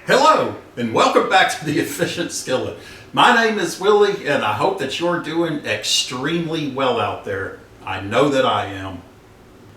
Hello, and welcome back to The Efficient Skillet. My name is Willie, and I hope that you're doing extremely well out there. I know that I am.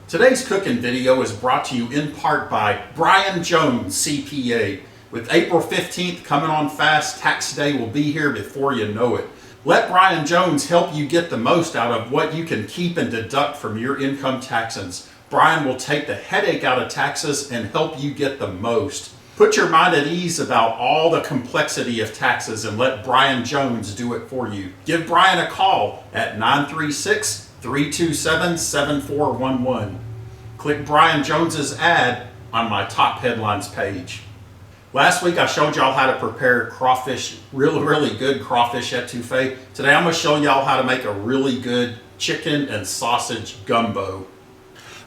Today's cooking video is brought to you in part by Brian Jones, CPA. With April 15th coming on fast, tax day will be here before you know it. Let Brian Jones help you get the most out of what you can keep and deduct from your income taxes. Brian will take the headache out of taxes and help you get the most. Put your mind at ease about all the complexity of taxes and let Brian Jones do it for you. Give Brian a call at 936-327-7411. Click Brian Jones's ad on my top headlines page. Last week I showed y'all how to prepare crawfish, really good crawfish etouffee. Today I'm going to show y'all how to make a really good chicken and sausage gumbo.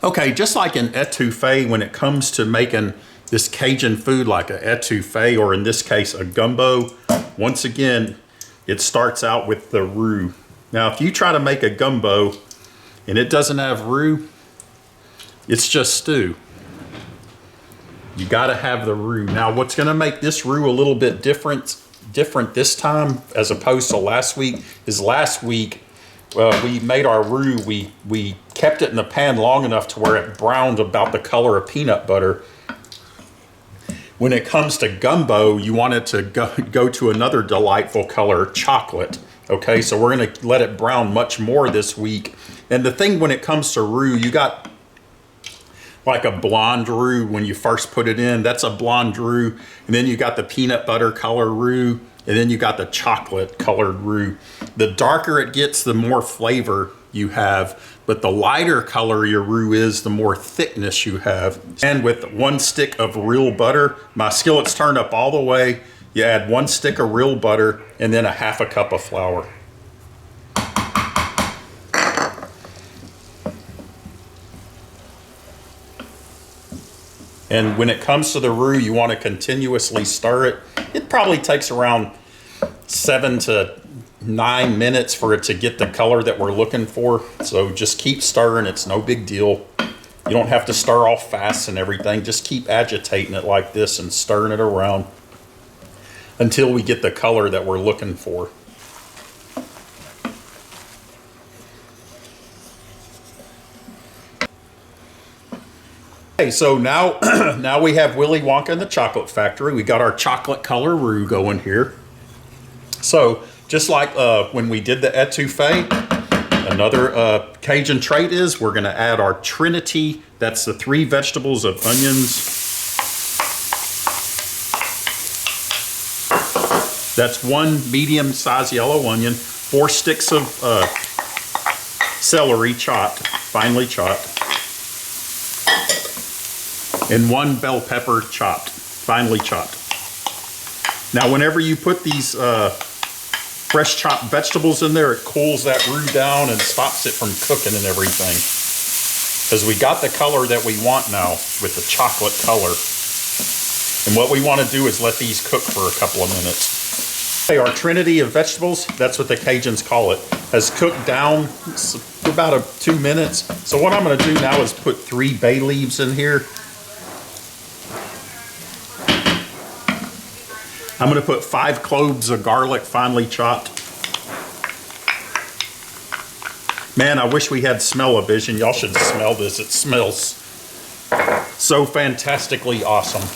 Okay, just like an etouffee, when it comes to making this Cajun food like an etouffee, or in this case a gumbo, once again it starts out with the roux. Now if you try to make a gumbo and it doesn't have roux, it's just stew. You got to have the roux. Now what's going to make this roux a little bit different this time as opposed to last week is last week we made our roux, we kept it in the pan long enough to where it browned about the color of peanut butter. When it comes to gumbo, you want it to go to another delightful color, chocolate. Okay, so we're gonna let it brown much more this week. And the thing when it comes to roux, you got like a blonde roux when you first put it in, that's a blonde roux. And then you got the peanut butter color roux, and then you got the chocolate colored roux. The darker it gets, the more flavor you have, but the lighter color your roux is, the more thickness you have. And with 1 stick of real butter, my skillet's turned up all the way. You add 1 stick of real butter and then a half a cup of flour. And when it comes to the roux, you want to continuously stir it. It probably takes around 7 to 9 minutes for it to get the color that we're looking for. So just keep stirring, it's no big deal. You don't have to stir all fast and everything. Just keep agitating it like this and stirring it around until we get the color that we're looking for. Okay, so now, now we have Willy Wonka and the Chocolate Factory. We got our chocolate color roux going here. So just like when we did the etouffee, another Cajun trait is we're going to add our Trinity. That's the 3 vegetables of onions. That's 1 medium-sized yellow onion, 4 sticks of celery chopped, finely chopped, and 1 bell pepper chopped, finely chopped. Now whenever you put these fresh chopped vegetables in there, it cools that roux down and stops it from cooking and everything. Because we got the color that we want now with the chocolate color. And what we want to do is let these cook for a couple of minutes. Okay, our trinity of vegetables, that's what the Cajuns call it, has cooked down for about 2 minutes. So what I'm going to do now is put 3 bay leaves in here. I'm going to put 5 cloves of garlic finely chopped. Man, I wish we had smell-o-vision. Y'all should smell this. It smells so fantastically awesome.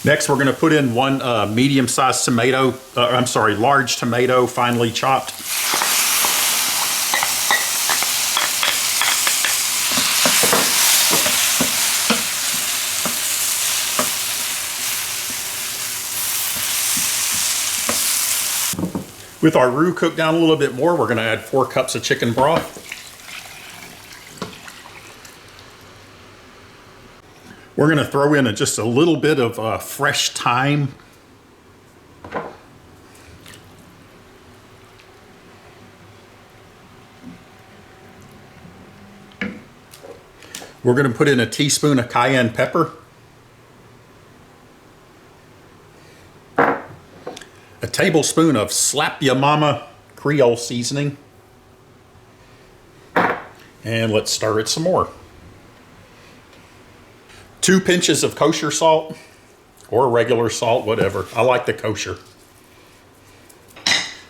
Next, we're going to put in 1 medium-sized tomato, large tomato finely chopped. With our roux cooked down a little bit more, we're going to add 4 cups of chicken broth. We're going to throw in just a little bit of fresh thyme. We're going to put in a teaspoon of cayenne pepper. A tablespoon of Slap Ya Mama Creole seasoning. And let's stir it some more. 2 pinches of kosher salt or regular salt, whatever. I like the kosher.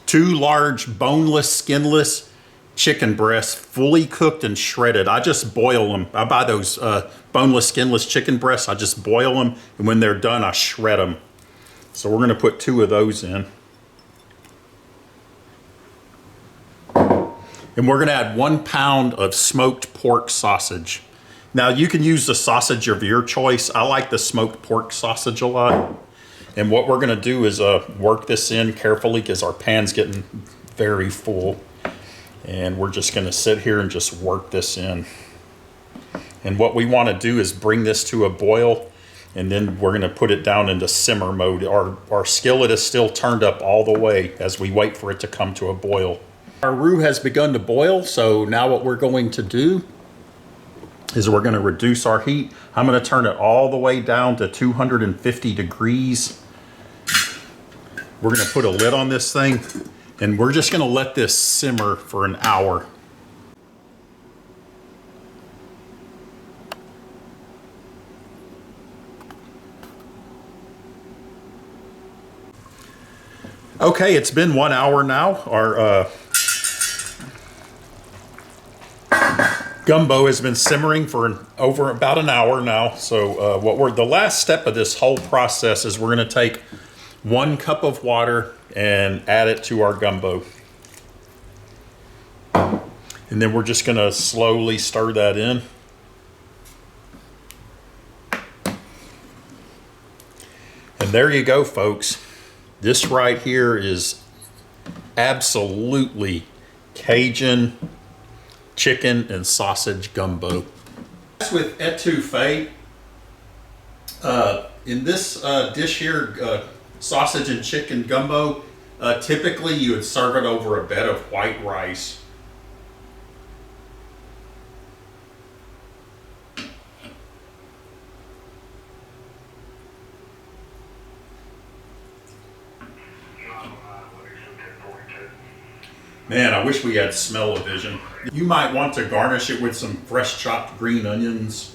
2 large boneless, skinless chicken breasts, fully cooked and shredded. I just boil them. I buy those boneless, skinless chicken breasts. I just boil them, and when they're done, I shred them. So we're gonna put 2 of those in. And we're gonna add 1 pound of smoked pork sausage. Now you can use the sausage of your choice. I like the smoked pork sausage a lot. And what we're gonna do is work this in carefully because our pan's getting very full. And we're just gonna sit here and just work this in. And what we wanna do is bring this to a boil, and then we're gonna put it down into simmer mode. Our skillet is still turned up all the way as we wait for it to come to a boil. Our roux has begun to boil, so now what we're going to do is we're going to reduce our heat. I'm going to turn it all the way down to 250 degrees. We're going to put a lid on this thing, and we're just going to let this simmer for an hour. Okay, it's been 1 hour now. Our gumbo has been simmering for over about an hour now. So the last step of this whole process is we're going to take 1 cup of water and add it to our gumbo. And then we're just going to slowly stir that in. And there you go, folks. This right here is absolutely Cajun chicken and sausage gumbo. With etouffee, in this dish here, sausage and chicken gumbo, typically you would serve it over a bed of white rice. Man, I wish we had smell-o-vision. You might want to garnish it with some fresh chopped green onions.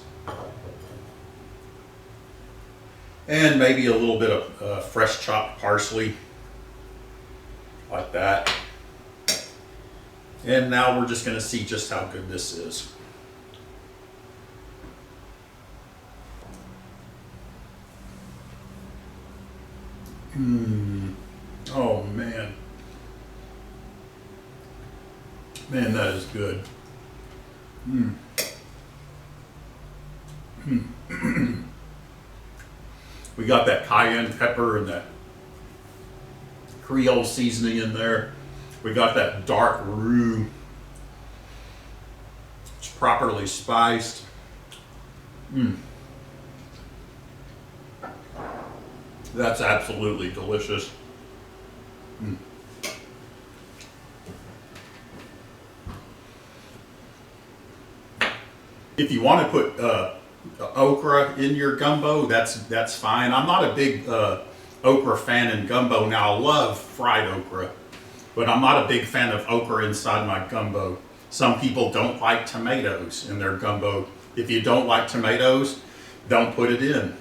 And maybe a little bit of fresh chopped parsley. Like that. And now we're just going to see just how good this is. Oh, man. Man, that is good. We got that cayenne pepper and that creole seasoning in there. We got that dark roux. It's properly spiced. That's absolutely delicious. If you want to put okra in your gumbo, that's fine. I'm not a big okra fan in gumbo. Now I love fried okra, but I'm not a big fan of okra inside my gumbo. Some people don't like tomatoes in their gumbo. If you don't like tomatoes, don't put it in.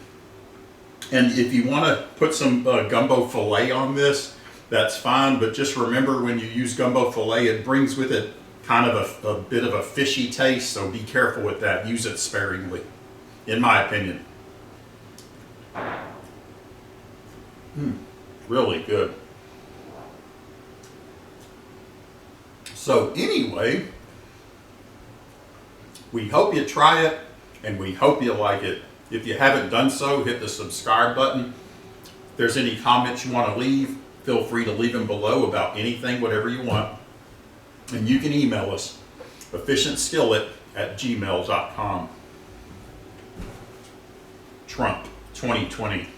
And if you want to put some gumbo filet on this, that's fine. But just remember, when you use gumbo filet, it brings with it kind of a bit of a fishy taste, so be careful with that. Use it sparingly, in my opinion. Really good. So anyway, we hope you try it, and we hope you like it. If you haven't done so, hit the subscribe button. If there's any comments you want to leave, feel free to leave them below about anything, whatever you want. And you can email us, efficientskillet@gmail.com. Trump 2020.